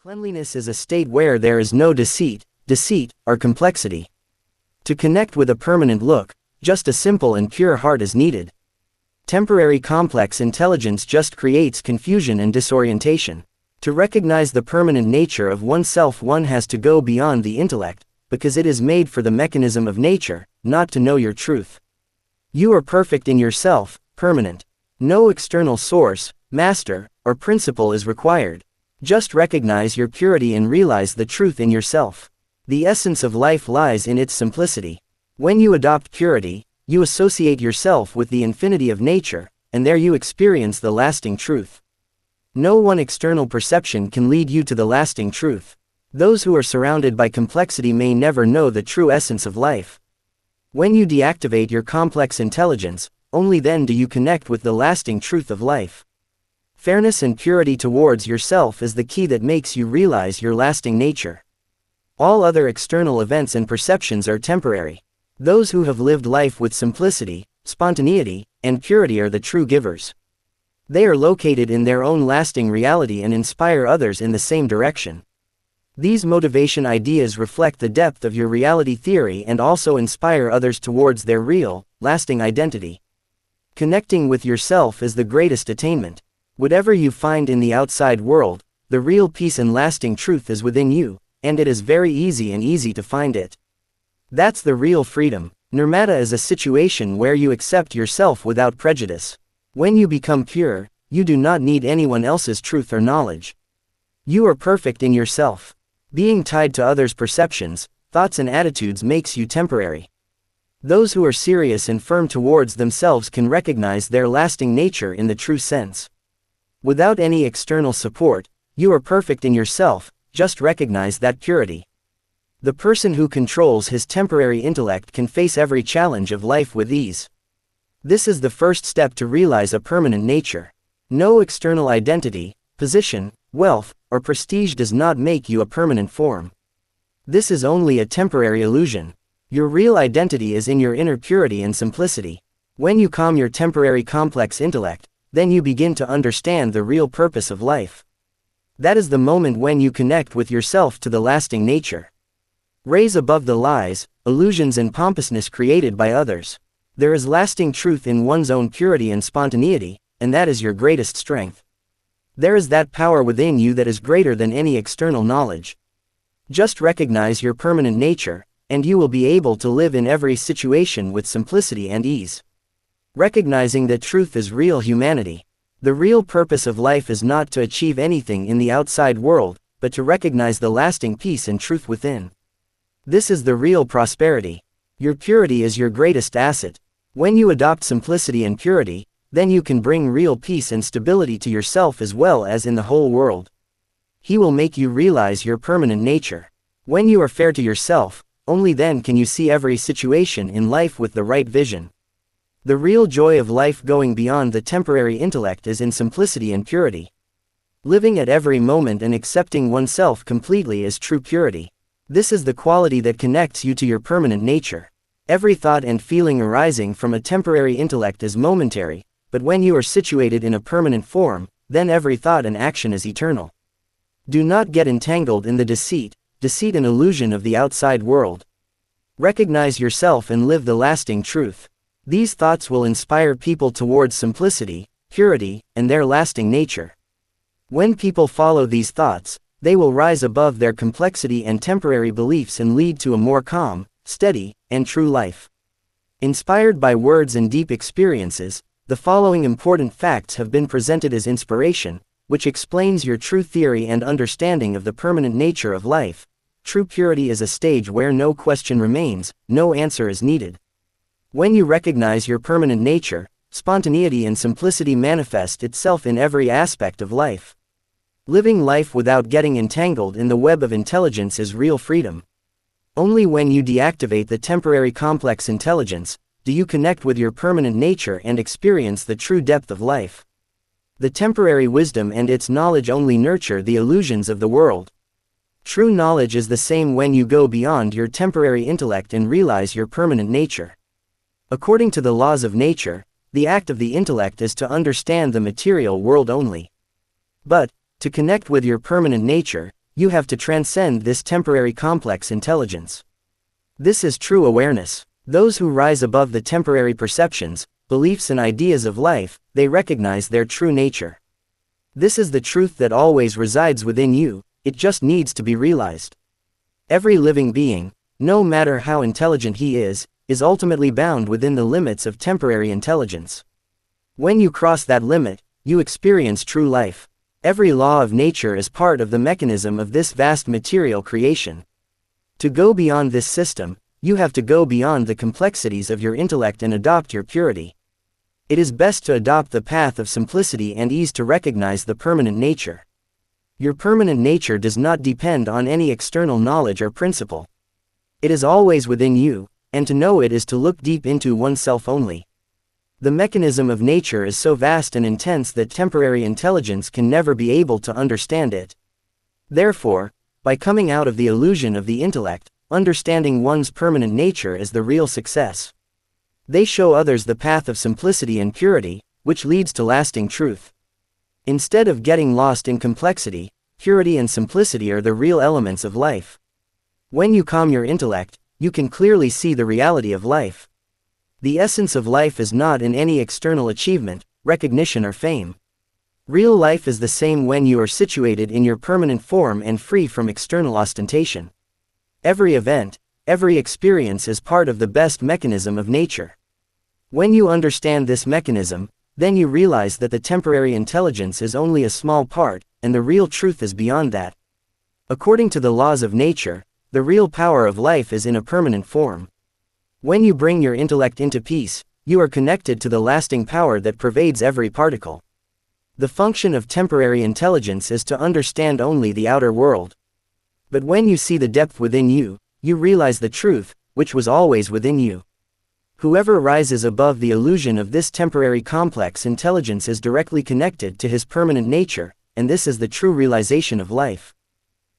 Cleanliness is a state where there is no deceit, or complexity. To connect with a permanent look, just a simple and pure heart is needed. Temporary complex intelligence just creates confusion and disorientation. To recognize the permanent nature of oneself, one has to go beyond the intellect, because it is made for the mechanism of nature, not to know your truth. You are perfect in yourself, permanent. No external source, master, or principle is required. Just recognize your purity and realize the truth in yourself. The essence of life lies in its simplicity. When you adopt purity, you associate yourself with the infinity of nature, and there you experience the lasting truth. No one external perception can lead you to the lasting truth. Those who are surrounded by complexity may never know the true essence of life. When you deactivate your complex intelligence, only then do you connect with the lasting truth of life. Fairness and purity towards yourself is the key that makes you realize your lasting nature. All other external events and perceptions are temporary. Those who have lived life with simplicity, spontaneity, and purity are the true givers. They are located in their own lasting reality and inspire others in the same direction. These motivation ideas reflect the depth of your reality theory and also inspire others towards their real, lasting identity. Connecting with yourself is the greatest attainment. Whatever you find in the outside world, the real peace and lasting truth is within you, and it is very easy to find it. That's the real freedom. Nirmata is a situation where you accept yourself without prejudice. When you become pure, you do not need anyone else's truth or knowledge. You are perfect in yourself. Being tied to others' perceptions, thoughts and attitudes makes you temporary. Those who are serious and firm towards themselves can recognize their lasting nature in the true sense. Without any external support, you are perfect in yourself, just recognize that purity. The person who controls his temporary intellect can face every challenge of life with ease. This is the first step to realize a permanent nature. No external identity, position, wealth, or prestige does not make you a permanent form. This is only a temporary illusion. Your real identity is in your inner purity and simplicity. When you calm your temporary complex intellect, then you begin to understand the real purpose of life. That is the moment when you connect with yourself to the lasting nature. Raise above the lies, illusions and pompousness created by others. There is lasting truth in one's own purity and spontaneity, and that is your greatest strength. There is that power within you that is greater than any external knowledge. Just recognize your permanent nature, and you will be able to live in every situation with simplicity and ease. Recognizing that truth is real humanity. The real purpose of life is not to achieve anything in the outside world, but to recognize the lasting peace and truth within. This is the real prosperity. Your purity is your greatest asset. When you adopt simplicity and purity, then you can bring real peace and stability to yourself as well as in the whole world. He will make you realize your permanent nature. When you are fair to yourself, only then can you see every situation in life with the right vision. The real joy of life going beyond the temporary intellect is in simplicity and purity. Living at every moment and accepting oneself completely is true purity. This is the quality that connects you to your permanent nature. Every thought and feeling arising from a temporary intellect is momentary, but when you are situated in a permanent form, then every thought and action is eternal. Do not get entangled in the deceit and illusion of the outside world. Recognize yourself and live the lasting truth. These thoughts will inspire people towards simplicity, purity, and their lasting nature. When people follow these thoughts, they will rise above their complexity and temporary beliefs and lead to a more calm, steady, and true life. Inspired by words and deep experiences, the following important facts have been presented as inspiration, which explains your true theory and understanding of the permanent nature of life. True purity is a stage where no question remains, no answer is needed. When you recognize your permanent nature, spontaneity and simplicity manifest itself in every aspect of life. Living life without getting entangled in the web of intelligence is real freedom. Only when you deactivate the temporary complex intelligence, do you connect with your permanent nature and experience the true depth of life. The temporary wisdom and its knowledge only nurture the illusions of the world. True knowledge is the same when you go beyond your temporary intellect and realize your permanent nature. According to the laws of nature, the act of the intellect is to understand the material world only. But, to connect with your permanent nature, you have to transcend this temporary complex intelligence. This is true awareness. Those who rise above the temporary perceptions, beliefs and ideas of life, they recognize their true nature. This is the truth that always resides within you, it just needs to be realized. Every living being, no matter how intelligent he is ultimately bound within the limits of temporary intelligence. When you cross that limit, you experience true life. Every law of nature is part of the mechanism of this vast material creation. To go beyond this system, you have to go beyond the complexities of your intellect and adopt your purity. It is best to adopt the path of simplicity and ease to recognize the permanent nature. Your permanent nature does not depend on any external knowledge or principle. It is always within you, and to know it is to look deep into oneself only. The mechanism of nature is so vast and intense that temporary intelligence can never be able to understand it. Therefore, by coming out of the illusion of the intellect, understanding one's permanent nature is the real success. They show others the path of simplicity and purity, which leads to lasting truth. Instead of getting lost in complexity, purity and simplicity are the real elements of life. When you calm your intellect, you can clearly see the reality of life. The essence of life is not in any external achievement, recognition or fame. Real life is the same when you are situated in your permanent form and free from external ostentation. Every event, every experience is part of the best mechanism of nature. When you understand this mechanism, then you realize that the temporary intelligence is only a small part, and the real truth is beyond that. According to the laws of nature, the real power of life is in a permanent form. When you bring your intellect into peace, you are connected to the lasting power that pervades every particle. The function of temporary intelligence is to understand only the outer world. But when you see the depth within you, you realize the truth, which was always within you. Whoever rises above the illusion of this temporary complex intelligence is directly connected to his permanent nature, and this is the true realization of life.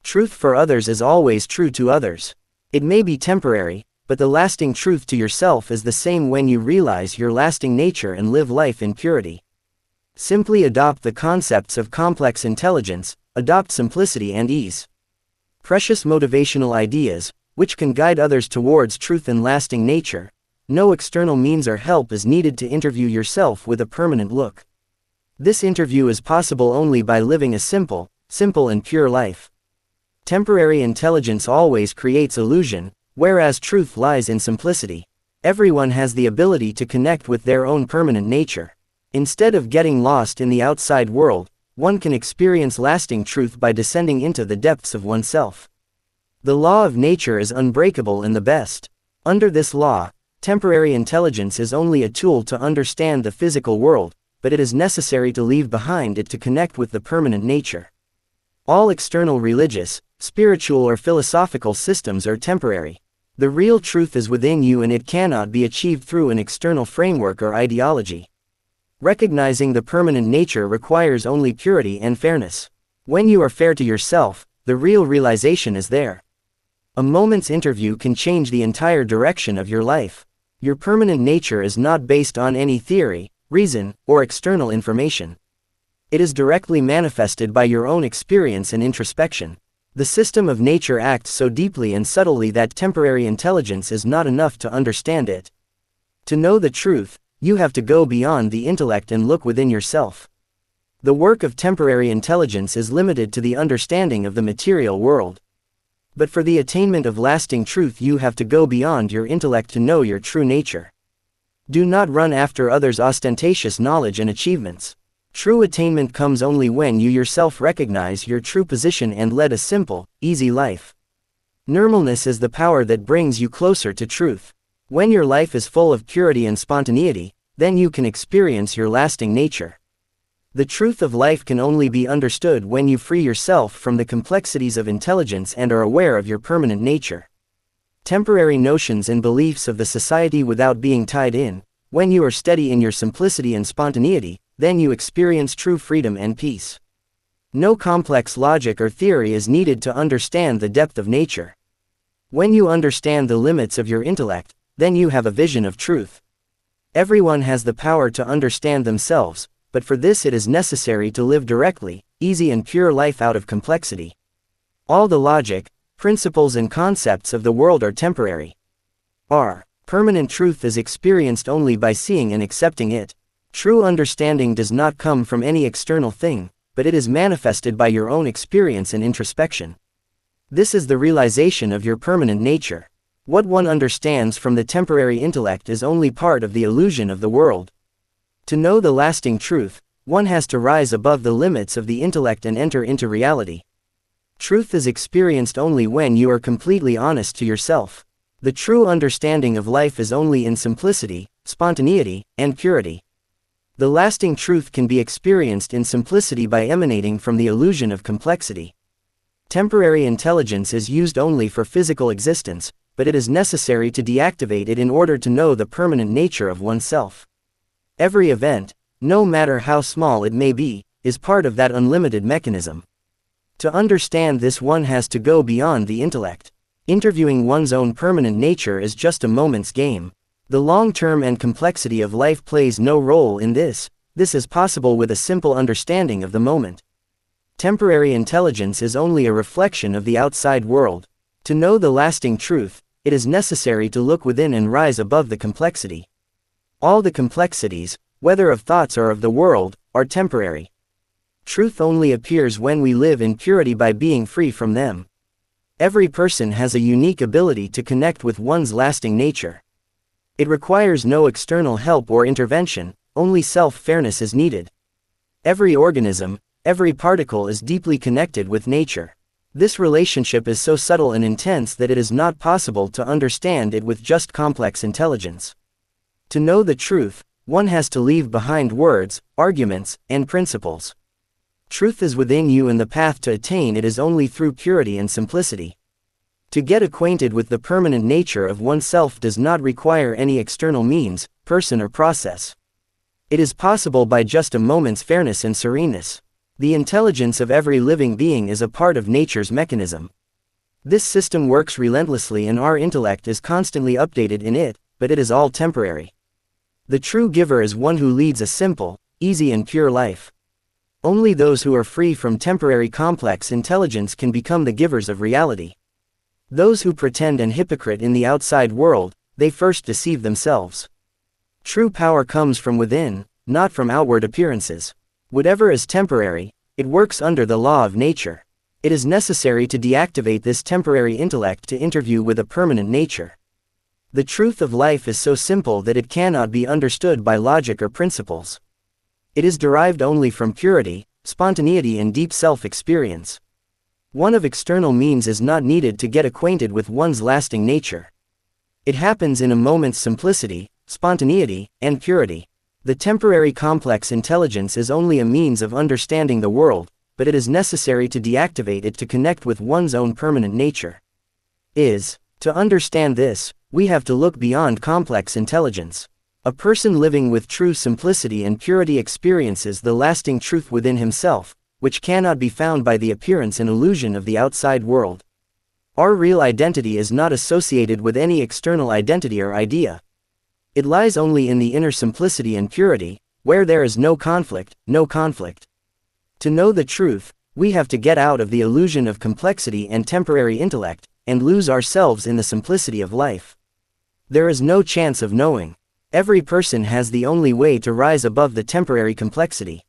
Truth for others is always true to others. It may be temporary, but the lasting truth to yourself is the same when you realize your lasting nature and live life in purity. Simply adopt the concepts of complex intelligence, adopt simplicity and ease. Precious motivational ideas, which can guide others towards truth and lasting nature. No external means or help is needed to interview yourself with a permanent look. This interview is possible only by living a simple and pure life. Temporary intelligence always creates illusion, whereas truth lies in simplicity. Everyone has the ability to connect with their own permanent nature. Instead of getting lost in the outside world, one can experience lasting truth by descending into the depths of oneself. The law of nature is unbreakable and the best. Under this law, temporary intelligence is only a tool to understand the physical world, but it is necessary to leave behind it to connect with the permanent nature. All external religious, spiritual or philosophical systems are temporary. The real truth is within you and it cannot be achieved through an external framework or ideology. Recognizing the permanent nature requires only purity and fairness. When you are fair to yourself, the real realization is there. A moment's interview can change the entire direction of your life. Your permanent nature is not based on any theory, reason, or external information. It is directly manifested by your own experience and introspection. The system of nature acts so deeply and subtly that temporary intelligence is not enough to understand it. To know the truth, you have to go beyond the intellect and look within yourself. The work of temporary intelligence is limited to the understanding of the material world. But for the attainment of lasting truth you have to go beyond your intellect to know your true nature. Do not run after others' ostentatious knowledge and achievements. True attainment comes only when you yourself recognize your true position and lead a simple, easy life. Normalness is the power that brings you closer to truth. When your life is full of purity and spontaneity, then you can experience your lasting nature. The truth of life can only be understood when you free yourself from the complexities of intelligence and are aware of your permanent nature. Temporary notions and beliefs of the society without being tied in, when you are steady in your simplicity and spontaneity, then you experience true freedom and peace. No complex logic or theory is needed to understand the depth of nature. When you understand the limits of your intellect, then you have a vision of truth. Everyone has the power to understand themselves, but for this it is necessary to live directly, easy and pure life out of complexity. All the logic, principles and concepts of the world are temporary. R. Permanent truth is experienced only by seeing and accepting it. True understanding does not come from any external thing, but it is manifested by your own experience and introspection. This is the realization of your permanent nature. What one understands from the temporary intellect is only part of the illusion of the world. To know the lasting truth, one has to rise above the limits of the intellect and enter into reality. Truth is experienced only when you are completely honest to yourself. The true understanding of life is only in simplicity, spontaneity, and purity. The lasting truth can be experienced in simplicity by emanating from the illusion of complexity. Temporary intelligence is used only for physical existence, but it is necessary to deactivate it in order to know the permanent nature of oneself. Every event, no matter how small it may be, is part of that unlimited mechanism. To understand this, one has to go beyond the intellect. Interviewing one's own permanent nature is just a moment's game. The long-term and complexity of life plays no role in this. This is possible with a simple understanding of the moment. Temporary intelligence is only a reflection of the outside world. To know the lasting truth, it is necessary to look within and rise above the complexity. All the complexities, whether of thoughts or of the world, are temporary. Truth only appears when we live in purity by being free from them. Every person has a unique ability to connect with one's lasting nature. It requires no external help or intervention, only self-fairness is needed. Every organism, every particle is deeply connected with nature. This relationship is so subtle and intense that it is not possible to understand it with just complex intelligence. To know the truth, one has to leave behind words, arguments, and principles. Truth is within you, and the path to attain it is only through purity and simplicity. To get acquainted with the permanent nature of oneself does not require any external means, person or process. It is possible by just a moment's fairness and sereneness. The intelligence of every living being is a part of nature's mechanism. This system works relentlessly and our intellect is constantly updated in it, but it is all temporary. The true giver is one who leads a simple, easy and pure life. Only those who are free from temporary complex intelligence can become the givers of reality. Those who pretend and hypocrite in the outside world, they first deceive themselves. True power comes from within, not from outward appearances. Whatever is temporary, it works under the law of nature. It is necessary to deactivate this temporary intellect to interview with a permanent nature. The truth of life is so simple that it cannot be understood by logic or principles. It is derived only from purity, spontaneity and deep self-experience. One of external means is not needed to get acquainted with one's lasting nature. It happens in a moment's simplicity, spontaneity, and purity. The temporary complex intelligence is only a means of understanding the world, but it is necessary to deactivate it to connect with one's own permanent nature. To understand this, we have to look beyond complex intelligence. A person living with true simplicity and purity experiences the lasting truth within himself, which cannot be found by the appearance and illusion of the outside world. Our real identity is not associated with any external identity or idea. It lies only in the inner simplicity and purity, where there is no conflict, no conflict. To know the truth, we have to get out of the illusion of complexity and temporary intellect, and lose ourselves in the simplicity of life. There is no chance of knowing. Every person has the only way to rise above the temporary complexity.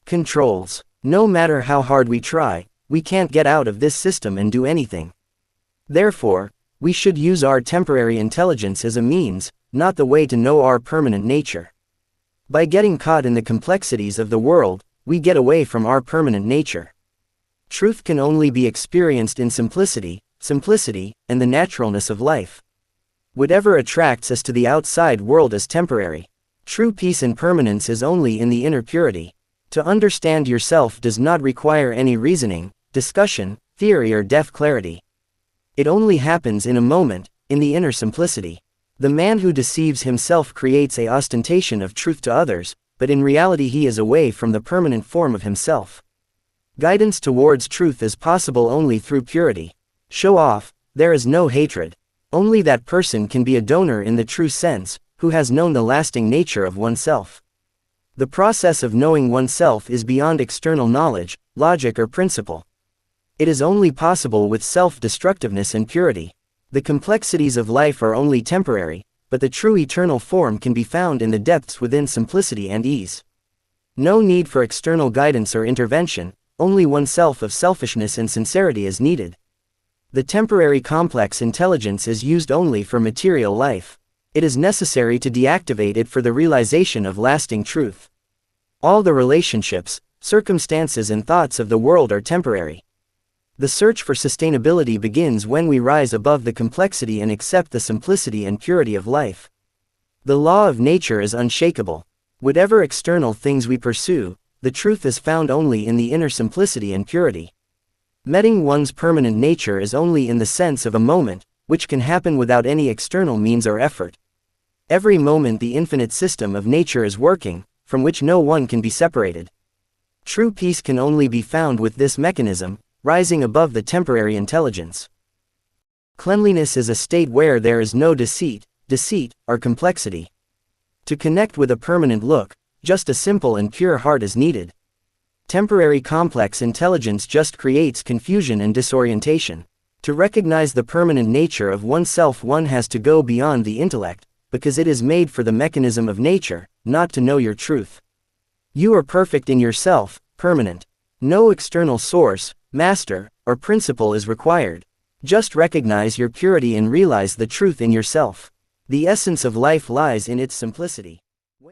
Controls. No matter how hard we try, we can't get out of this system and do anything. Therefore, we should use our temporary intelligence as a means, not the way to know our permanent nature. By getting caught in the complexities of the world, we get away from our permanent nature. Truth can only be experienced in simplicity, and the naturalness of life. Whatever attracts us to the outside world is temporary. True peace and permanence is only in the inner purity. To understand yourself does not require any reasoning, discussion, theory or depth clarity. It only happens in a moment, in the inner simplicity. The man who deceives himself creates an ostentation of truth to others, but in reality he is away from the permanent form of himself. Guidance towards truth is possible only through purity. Show off, there is no hatred. Only that person can be a donor in the true sense, who has known the lasting nature of oneself. The process of knowing oneself is beyond external knowledge, logic or principle. It is only possible with self-destructiveness and purity. The complexities of life are only temporary, but the true eternal form can be found in the depths within simplicity and ease. No need for external guidance or intervention, only oneself of selfishness and sincerity is needed. The temporary complex intelligence is used only for material life. It is necessary to deactivate it for the realization of lasting truth. All the relationships, circumstances and thoughts of the world are temporary. The search for sustainability begins when we rise above the complexity and accept the simplicity and purity of life. The law of nature is unshakable. Whatever external things we pursue, the truth is found only in the inner simplicity and purity. Meeting one's permanent nature is only in the sense of a moment, which can happen without any external means or effort. Every moment the infinite system of nature is working, from which no one can be separated. True peace can only be found with this mechanism, rising above the temporary intelligence. Cleanliness is a state where there is no deceit, or complexity. To connect with a permanent look, just a simple and pure heart is needed. Temporary complex intelligence just creates confusion and disorientation. To recognize the permanent nature of oneself, one has to go beyond the intellect, because it is made for the mechanism of nature, not to know your truth. You are perfect in yourself, permanent. No external source, master, or principle is required. Just recognize your purity and realize the truth in yourself. The essence of life lies in its simplicity.